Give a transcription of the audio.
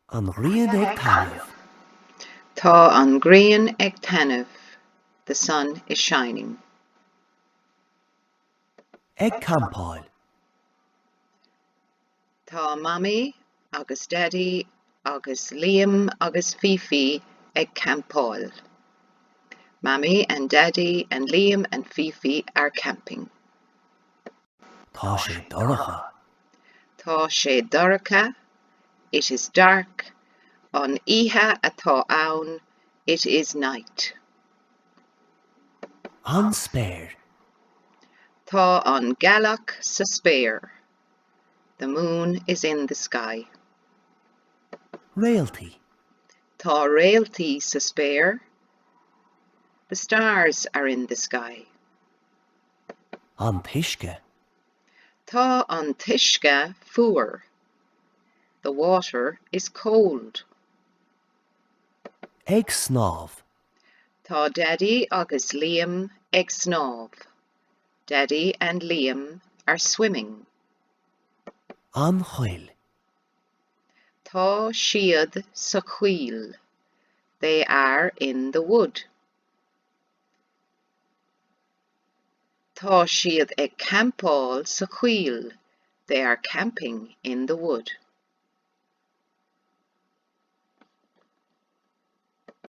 An rian ag talamh. Tá an grian ag talamh. The sun is shining. Ag campáil. Tá Mammy agus Daddy agus Liam agus Fifi ag campáil. Mammy and Daddy and Liam and Fifi are camping. Tá sé doracha. Tá sé dorcha. It is dark. An oíche atá ann. It is night. An spéir. Tá an gallach sa spéir. The moon is in the sky. Réaltaí. Tá réaltaí sa spéir. The stars are in the sky. An tuisce. Tá an tuisce fuair. The water is cold. Ag snámh. Tá Daddy agus Liam ag snámh. Daddy and Liam are swimming. An chuil. Tá siad sa chuil. They are in the wood. Tá siad ag campáil sa chuil. They are camping in the wood.